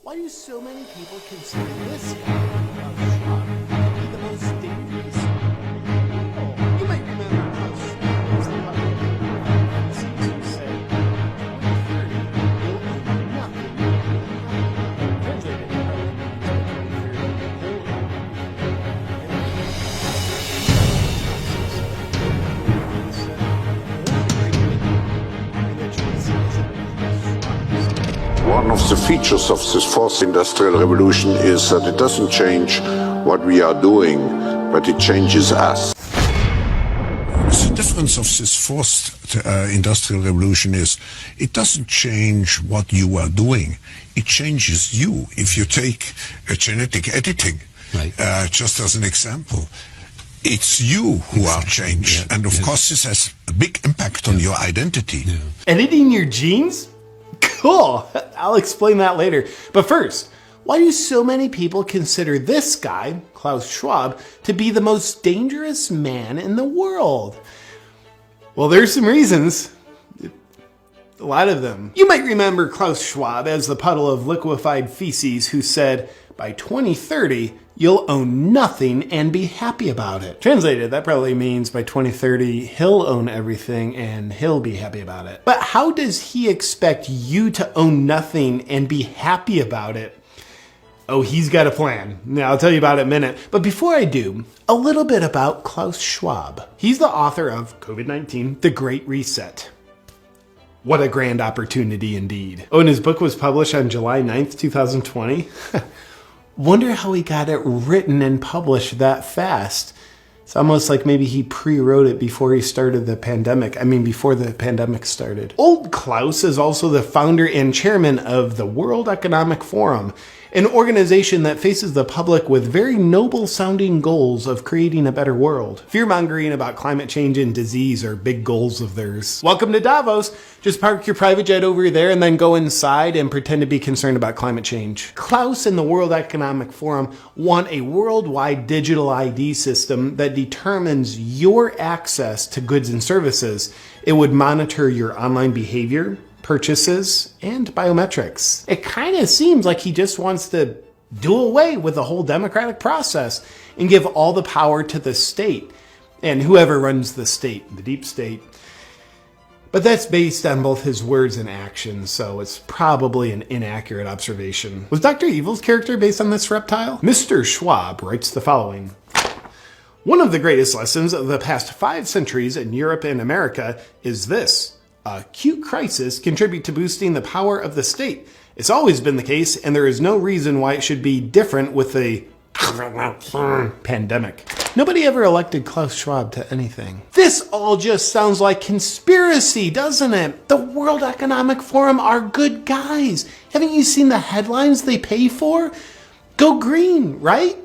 Why do so many people consider this guy, Klaus Schwab, to be the most dangerous man in the world? You might remember Klaus Schwab was the public who said, "By 2030, you'll own nothing." Translated, by 2030, you'll own One of the features of this fourth industrial revolution is that it doesn't change what we are doing, but it changes us. The difference of this fourth industrial revolution is it doesn't change what you are doing, it changes you. If you take genetic editing, right. Just as an example, it's you who are changed. Yeah, and of course this has a big impact on your identity. Yeah. Editing your genes? Cool, I'll explain that later. But first, why do so many people consider this guy, Klaus Schwab, to be the most dangerous man in the world? Well, there's some reasons. A lot of them. You might remember Klaus Schwab as the puddle of liquefied feces who said, by 2030, you'll own nothing and be happy about it. Translated, that probably means by 2030, he'll own everything and he'll be happy about it. But how does he expect you to own nothing and be happy about it? Oh, he's got a plan. Now, I'll tell you about it in a minute. But before I do, a little bit about Klaus Schwab. He's the author of COVID-19, The Great Reset. What a grand opportunity indeed. Oh, and his book was published on July 9th, 2020. Wonder how he got it written and published that fast. It's almost like maybe he pre-wrote it before he started the pandemic. Before the pandemic started. Old Klaus is also the founder and chairman of the World Economic Forum, an organization that faces the public with very noble sounding goals of creating a better world. Fear-mongering about climate change and disease are big goals of theirs. Welcome to Davos. Just park your private jet over there and then go inside and pretend to be concerned about climate change. Klaus and the World Economic Forum want a worldwide digital ID system that determines your access to goods and services. It would monitor your online behavior, purchases, and biometrics. It kind of seems like he just wants to do away with the whole democratic process and give all the power to the state and whoever runs the state, the deep state. But that's based on both his words and actions, so it's probably an inaccurate observation. Was Dr. Evil's character based on this reptile? Mr. Schwab writes the following. One of the greatest lessons of the past 5 centuries in Europe and America is this. Acute crisis contribute to boosting the power of the state. It's always been the case, and there is no reason why it should be different with the pandemic. Nobody ever elected Klaus Schwab to anything. This all just sounds like conspiracy, doesn't it? The World Economic Forum are good guys. Haven't you seen the headlines they pay for? Go green, right?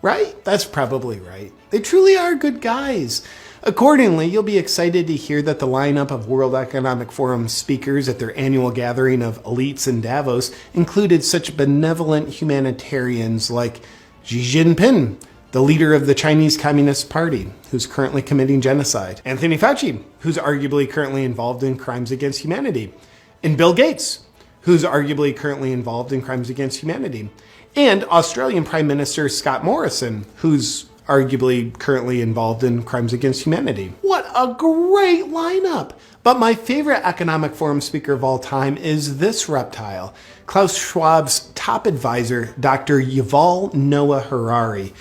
Right? That's probably right. They truly are good guys. Accordingly, you'll be excited to hear that the lineup of World Economic Forum speakers at their annual gathering of elites in Davos included such benevolent humanitarians like Xi Jinping, the leader of the Chinese Communist Party, who's currently committing genocide, Anthony Fauci, who's arguably currently involved in crimes against humanity, and Bill Gates, who's arguably currently involved in crimes against humanity, and Australian Prime Minister Scott Morrison, who's arguably currently involved in crimes against humanity. What a great lineup! But my favorite Economic Forum speaker of all time is this reptile, Klaus Schwab's top advisor, Dr. Yuval Noah Harari.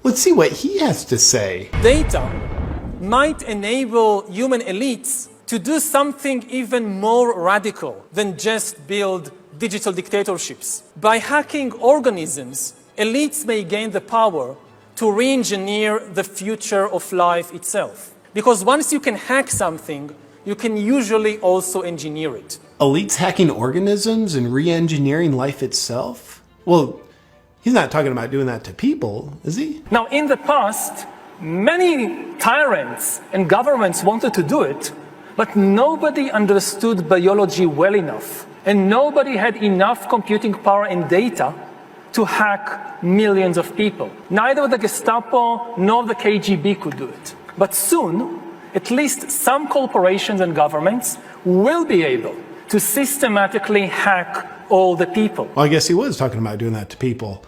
Let's see what he has to say. Data might enable human elites to do something even more radical than just build digital dictatorships. By hacking organisms, elites may gain the power to re-engineer the future of life itself. Because once you can hack something, you can usually also engineer it. Elites hacking organisms and re-engineering life itself? Well, he's not talking about doing that to people, is he? Now, in the past, many tyrants and governments wanted to do it, but nobody understood biology well enough, and nobody had enough computing power and data to hack millions of people. Neither the Gestapo nor the KGB could do it. But soon, at least some corporations and governments will be able to systematically hack all the people. Well, I guess he was talking about doing that to people.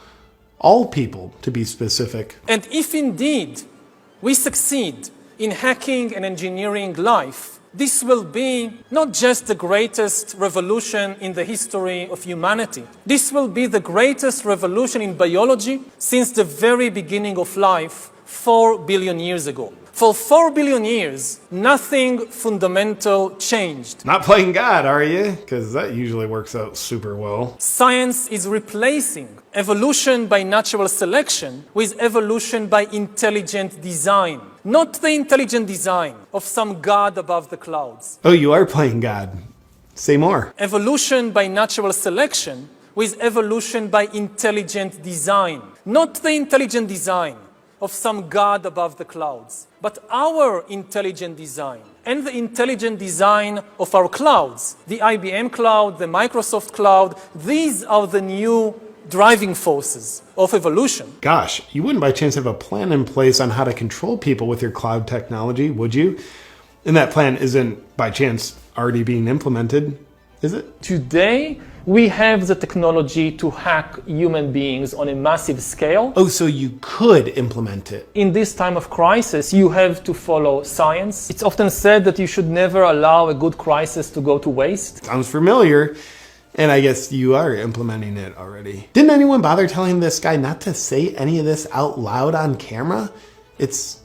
All people, to be specific. And if indeed we succeed in hacking and engineering life, this will be not just the greatest revolution in the history of humanity. This will be the greatest revolution in biology since the very beginning of life 4 billion years ago. For 4 billion years, nothing fundamental changed. Not playing God, are you? Because that usually works out super well. Science is replacing evolution by natural selection with evolution by intelligent design. Not the intelligent design of some God above the clouds. Oh, you are playing God. Say more. Evolution by natural selection with evolution by intelligent design. Not the intelligent design of some God above the clouds, but our intelligent design and the intelligent design of our clouds, the IBM cloud, the Microsoft cloud. These are the new driving forces of evolution. Gosh, you wouldn't by chance have a plan in place on how to control people with your cloud technology, would you? And that plan isn't by chance already being implemented, is it? Today, we have the technology to hack human beings on a massive scale. Oh, so you could implement it. In this time of crisis, you have to follow science. It's often said that you should never allow a good crisis to go to waste. Sounds familiar. And I guess you are implementing it already. Didn't anyone bother telling this guy not to say any of this out loud on camera? It's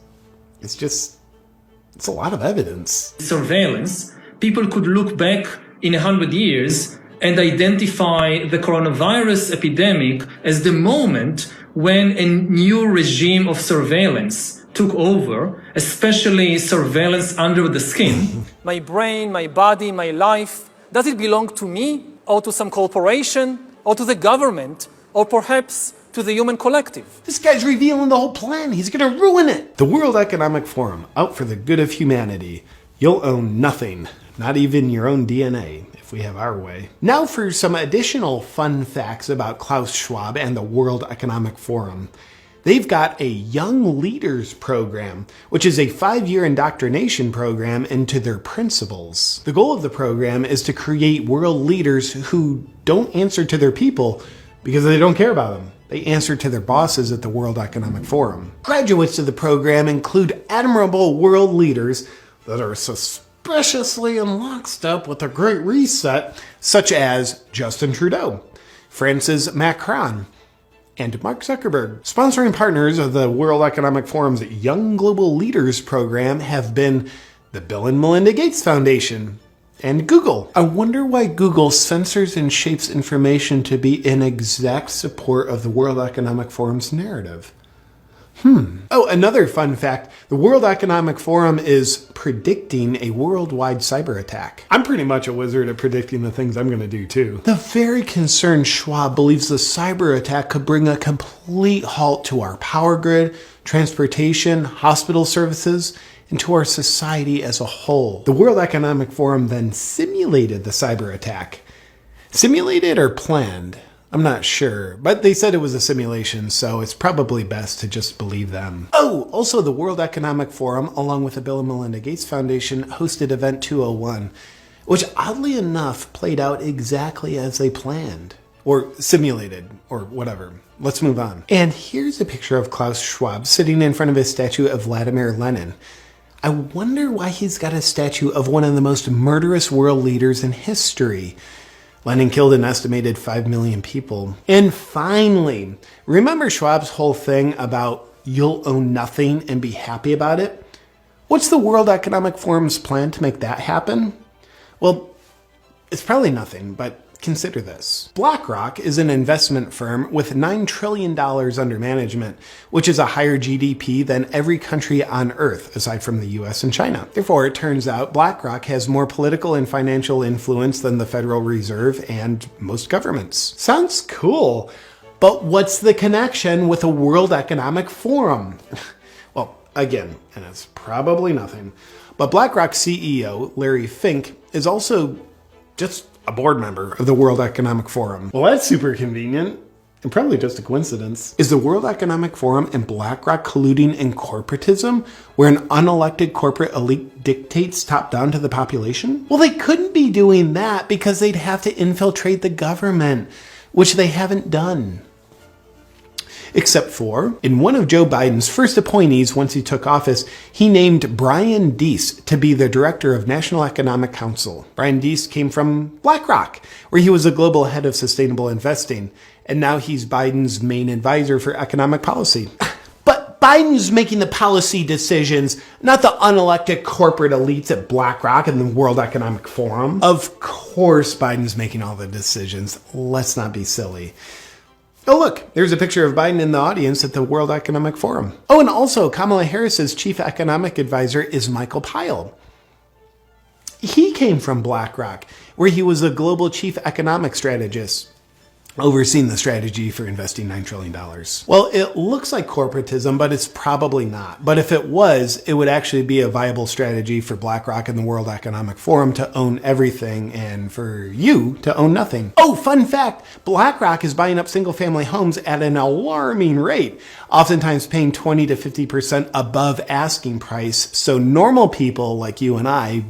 a lot of evidence. Surveillance, people could look back in 100 years and identify the coronavirus epidemic as the moment when a new regime of surveillance took over, especially surveillance under the skin. My brain, my body, my life, does it belong to me or to some corporation or to the government or perhaps to the human collective? This guy's revealing the whole plan. He's gonna ruin it. The World Economic Forum, out for the good of humanity. You'll own nothing, not even your own DNA, if we have our way. Now for some additional fun facts about Klaus Schwab and the World Economic Forum. They've got a Young Leaders Program, which is a 5-year indoctrination program into their principles. The goal of the program is to create world leaders who don't answer to their people because they don't care about them. They answer to their bosses at the World Economic Forum. Graduates of the program include admirable world leaders that are suspiciously in lockstep with the Great Reset, such as Justin Trudeau, Francis Macron, and Mark Zuckerberg. Sponsoring partners of the World Economic Forum's Young Global Leaders program have been the Bill and Melinda Gates Foundation and Google. I wonder why Google censors and shapes information to be in exact support of the World Economic Forum's narrative. Oh, another fun fact. The World Economic Forum is predicting a worldwide cyber attack. I'm pretty much a wizard at predicting the things I'm going to do too. The very concerned Schwab believes the cyber attack could bring a complete halt to our power grid, transportation, hospital services, and to our society as a whole. The World Economic Forum then simulated the cyber attack. Simulated or planned? I'm not sure, but they said it was a simulation, so it's probably best to just believe them. Oh, also the World Economic Forum, along with the Bill and Melinda Gates Foundation, hosted Event 201, which oddly enough played out exactly as they planned. Or simulated, or whatever. Let's move on. And here's a picture of Klaus Schwab sitting in front of his statue of Vladimir Lenin. I wonder why he's got a statue of one of the most murderous world leaders in history. Lenin killed an estimated 5 million people. And finally, remember Schwab's whole thing about you'll own nothing and be happy about it? What's the World Economic Forum's plan to make that happen? Well, it's probably nothing, but consider this. BlackRock is an investment firm with $9 trillion under management, which is a higher GDP than every country on Earth, aside from the US and China. Therefore, it turns out BlackRock has more political and financial influence than the Federal Reserve and most governments. Sounds cool, but what's the connection with the World Economic Forum? Well, again, and it's probably nothing, but BlackRock CEO Larry Fink is also just a board member of the World Economic Forum. Well, that's super convenient. and probably just a coincidence. Is the World Economic Forum and BlackRock colluding in corporatism, where an unelected corporate elite dictates top-down to the population? Well, they couldn't be doing that because they'd have to infiltrate the government, which they haven't done. Except for, in one of Joe Biden's first appointees once he took office, he named Brian Deese to be the director of National Economic Council. Brian Deese came from BlackRock, where he was a global head of sustainable investing, and now he's Biden's main advisor for economic policy. But Biden's making the policy decisions, not the unelected corporate elites at BlackRock and the World Economic Forum. Of course Biden's making all the decisions. Let's not be silly. Oh, look, there's a picture of Biden in the audience at the World Economic Forum. Oh, and also Kamala Harris's chief economic advisor is Michael Pyle. He came from BlackRock, where he was a global chief economic strategist, overseeing the strategy for investing $9 trillion. Well, it looks like corporatism, but it's probably not. But if it was, it would actually be a viable strategy for BlackRock and the World Economic Forum to own everything and for you to own nothing. Oh, fun fact, BlackRock is buying up single-family homes at an alarming rate, oftentimes paying 20 to 50% above asking price, so normal people like you and I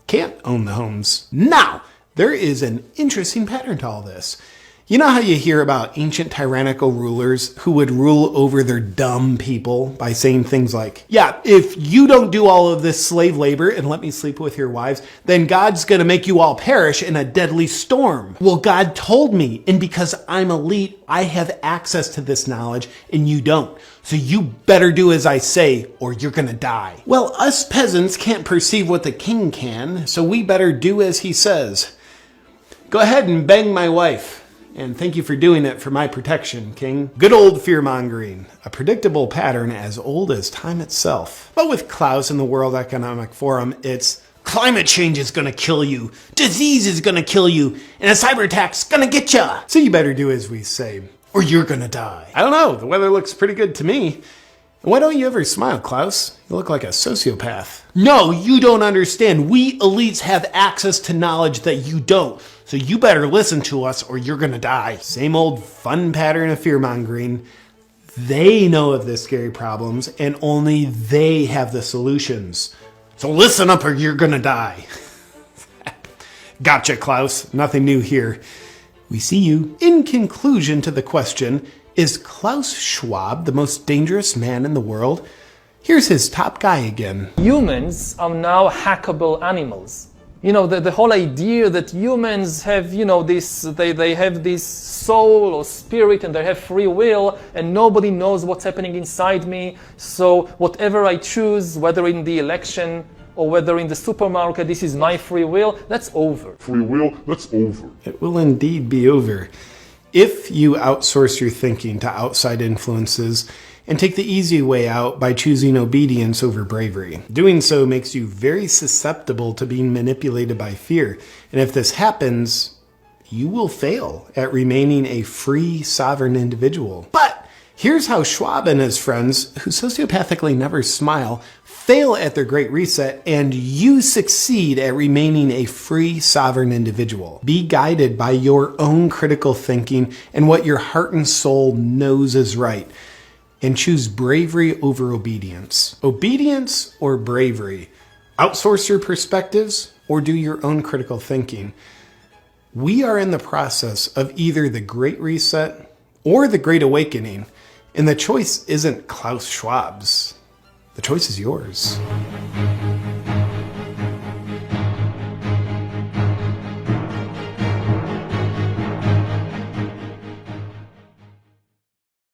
can't own the homes. Now, there is an interesting pattern to all this. You know how you hear about ancient tyrannical rulers who would rule over their dumb people by saying things like, yeah, if you don't do all of this slave labor and let me sleep with your wives, then God's going to make you all perish in a deadly storm. Well, God told me, and because I'm elite, I have access to this knowledge and you don't. So you better do as I say or you're going to die. Well, us peasants can't perceive what the king can, so we better do as he says. Go ahead and bang my wife. And thank you for doing it for my protection, King. Good old fear-mongering, a predictable pattern as old as time itself. But with Klaus and the World Economic Forum, it's climate change is gonna kill you, disease is gonna kill you, and a cyber attack's gonna get ya. So you better do as we say, or you're gonna die. I don't know, the weather looks pretty good to me. Why don't you ever smile, Klaus? You look like a sociopath. No, you don't understand. We elites have access to knowledge that you don't. So you better listen to us or you're gonna die. Same old fun pattern of fear-mongering. They know of the scary problems and only they have the solutions. So listen up or you're gonna die. Gotcha, Klaus. Nothing new here. We see you. In conclusion to the question, is Klaus Schwab the most dangerous man in the world? Here's his top guy again. Humans are now hackable animals. You know, the whole idea that humans have, you know, they have this soul or spirit and they have free will and nobody knows what's happening inside me. So whatever I choose, whether in the election or whether in the supermarket, this is my free will, that's over. Free will, that's over. It will indeed be over. If you outsource your thinking to outside influences and take the easy way out by choosing obedience over bravery. Doing so makes you very susceptible to being manipulated by fear. And if this happens, you will fail at remaining a free, sovereign individual. But here's how Schwab and his friends, who sociopathically never smile, fail at their great reset, and you succeed at remaining a free, sovereign individual. Be guided by your own critical thinking and what your heart and soul knows is right. And choose bravery over obedience. Obedience or bravery? Outsource your perspectives or do your own critical thinking? We are in the process of either the Great Reset or the Great Awakening, and the choice isn't Klaus Schwab's. The choice is yours.